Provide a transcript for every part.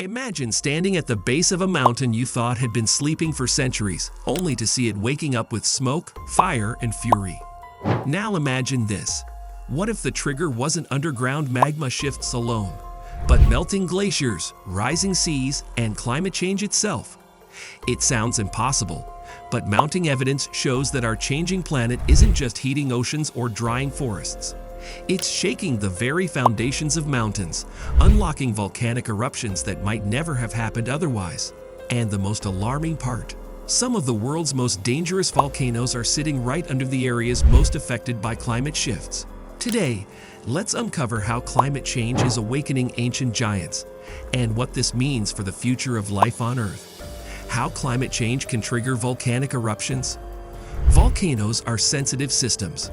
Imagine standing at the base of a mountain you thought had been sleeping for centuries, only to see it waking up with smoke, fire, and fury. Now imagine this. What if the trigger wasn't underground magma shifts alone, but melting glaciers, rising seas, and climate change itself? It sounds impossible, but mounting evidence shows that our changing planet isn't just heating oceans or drying forests. It's shaking the very foundations of mountains, unlocking volcanic eruptions that might never have happened otherwise. And the most alarming part, some of the world's most dangerous volcanoes are sitting right under the areas most affected by climate shifts. Today, let's uncover how climate change is awakening ancient giants, and what this means for the future of life on Earth. How climate change can trigger volcanic eruptions? Volcanoes are sensitive systems,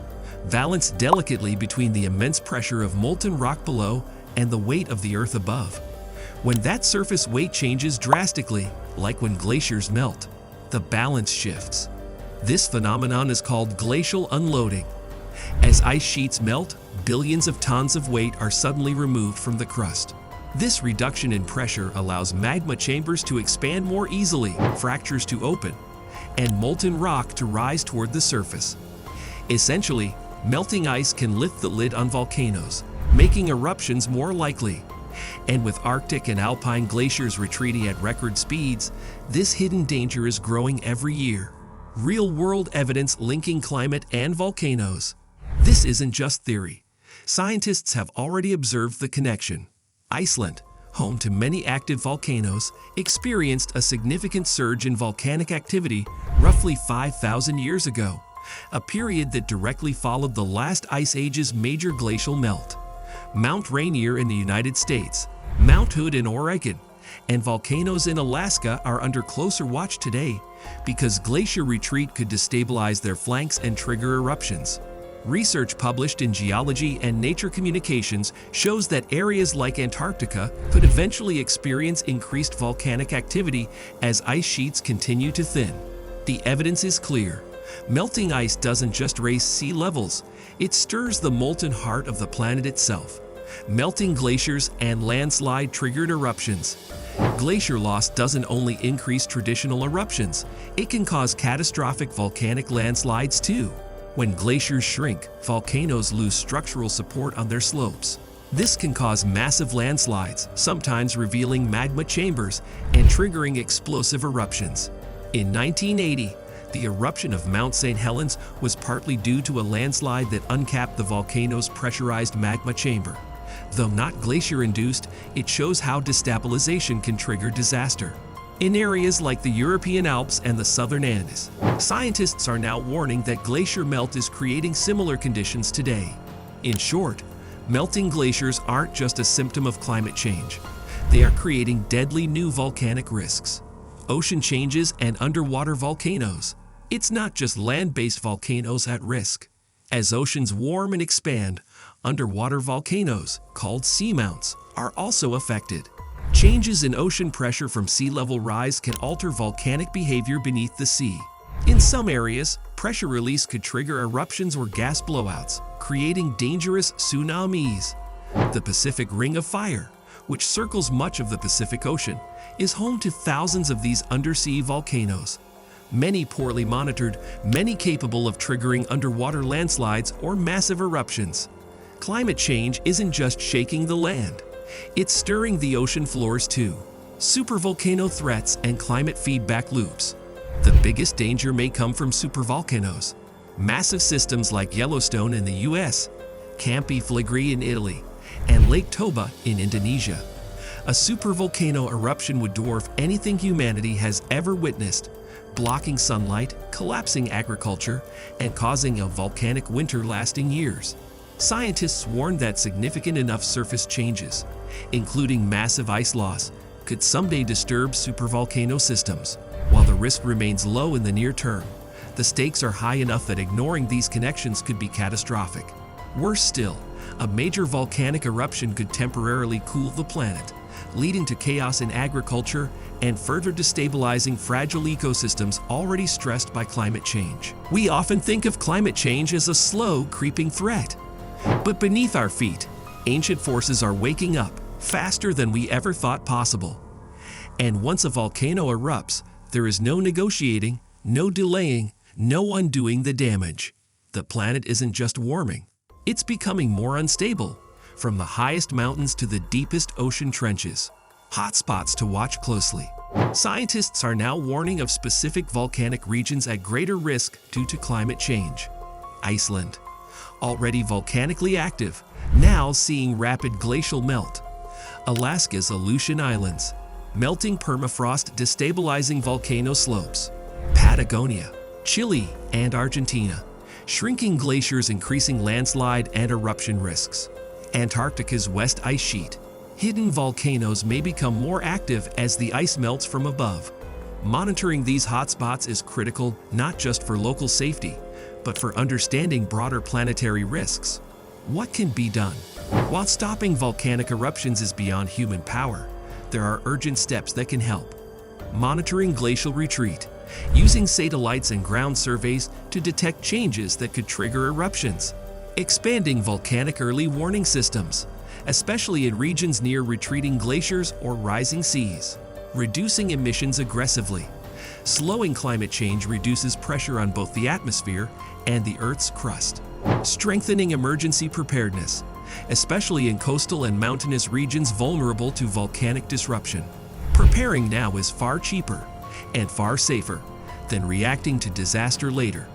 balanced delicately between the immense pressure of molten rock below and the weight of the Earth above. When that surface weight changes drastically, like when glaciers melt, the balance shifts. This phenomenon is called glacial unloading. As ice sheets melt, billions of tons of weight are suddenly removed from the crust. This reduction in pressure allows magma chambers to expand more easily, fractures to open, and molten rock to rise toward the surface. Essentially, melting ice can lift the lid on volcanoes, making eruptions more likely. And with Arctic and alpine glaciers retreating at record speeds, this hidden danger is growing every year. Real-world evidence linking climate and volcanoes. This isn't just theory. Scientists have already observed the connection. Iceland, home to many active volcanoes, experienced a significant surge in volcanic activity roughly 5,000 years ago, a period that directly followed the last ice age's major glacial melt. Mount Rainier in the United States, Mount Hood in Oregon, and volcanoes in Alaska are under closer watch today because glacier retreat could destabilize their flanks and trigger eruptions. Research published in Geology and Nature Communications shows that areas like Antarctica could eventually experience increased volcanic activity as ice sheets continue to thin. The evidence is clear. Melting ice doesn't just raise sea levels, it stirs the molten heart of the planet itself. Melting glaciers and landslide-triggered eruptions. Glacier loss doesn't only increase traditional eruptions, it can cause catastrophic volcanic landslides too. When glaciers shrink, volcanoes lose structural support on their slopes. This can cause massive landslides, sometimes revealing magma chambers and triggering explosive eruptions. In 1980, the eruption of Mount St. Helens was partly due to a landslide that uncapped the volcano's pressurized magma chamber. Though not glacier-induced, it shows how destabilization can trigger disaster. In areas like the European Alps and the southern Andes, scientists are now warning that glacier melt is creating similar conditions today. In short, melting glaciers aren't just a symptom of climate change. They are creating deadly new volcanic risks. Ocean changes and underwater volcanoes. It's not just land-based volcanoes at risk. As oceans warm and expand, underwater volcanoes, called seamounts, are also affected. Changes in ocean pressure from sea level rise can alter volcanic behavior beneath the sea. In some areas, pressure release could trigger eruptions or gas blowouts, creating dangerous tsunamis. The Pacific Ring of Fire, which circles much of the Pacific Ocean, is home to thousands of these undersea volcanoes. Many poorly monitored, many capable of triggering underwater landslides or massive eruptions. Climate change isn't just shaking the land. It's stirring the ocean floors too. Supervolcano threats and climate feedback loops. The biggest danger may come from supervolcanoes. Massive systems like Yellowstone in the US, Campi Flegrei in Italy, and Lake Toba in Indonesia. A supervolcano eruption would dwarf anything humanity has ever witnessed, blocking sunlight, collapsing agriculture, and causing a volcanic winter lasting years. Scientists warn that significant enough surface changes, including massive ice loss, could someday disturb supervolcano systems. While the risk remains low in the near term, the stakes are high enough that ignoring these connections could be catastrophic. Worse still, a major volcanic eruption could temporarily cool the planet, leading to chaos in agriculture and further destabilizing fragile ecosystems already stressed by climate change. We often think of climate change as a slow, creeping threat. But beneath our feet, ancient forces are waking up faster than we ever thought possible. And once a volcano erupts, there is no negotiating, no delaying, no undoing the damage. The planet isn't just warming, it's becoming more unstable, from the highest mountains to the deepest ocean trenches. Hotspots to watch closely. Scientists are now warning of specific volcanic regions at greater risk due to climate change. Iceland, already volcanically active, now seeing rapid glacial melt. Alaska's Aleutian Islands, melting permafrost destabilizing volcano slopes. Patagonia, Chile, and Argentina, shrinking glaciers increasing landslide and eruption risks. Antarctica's west ice sheet, hidden volcanoes may become more active as the ice melts from above. Monitoring these hotspots is critical not just for local safety, but for understanding broader planetary risks. What can be done? While stopping volcanic eruptions is beyond human power, there are urgent steps that can help. Monitoring glacial retreat, using satellites and ground surveys to detect changes that could trigger eruptions. Expanding volcanic early warning systems, especially in regions near retreating glaciers or rising seas. Reducing emissions aggressively. Slowing climate change reduces pressure on both the atmosphere and the Earth's crust. Strengthening emergency preparedness, especially in coastal and mountainous regions vulnerable to volcanic disruption. Preparing now is far cheaper and far safer than reacting to disaster later.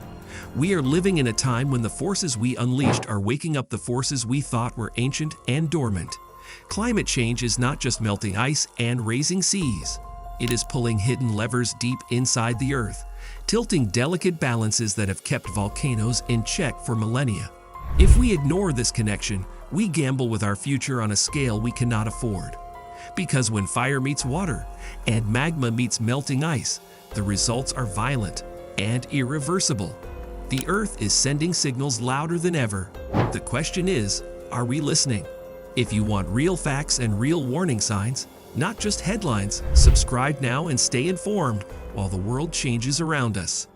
We are living in a time when the forces we unleashed are waking up the forces we thought were ancient and dormant. Climate change is not just melting ice and raising seas. It is pulling hidden levers deep inside the Earth, tilting delicate balances that have kept volcanoes in check for millennia. If we ignore this connection, we gamble with our future on a scale we cannot afford. Because when fire meets water and magma meets melting ice, the results are violent and irreversible. The Earth is sending signals louder than ever. The question is, are we listening? If you want real facts and real warning signs, not just headlines, subscribe now and stay informed while the world changes around us.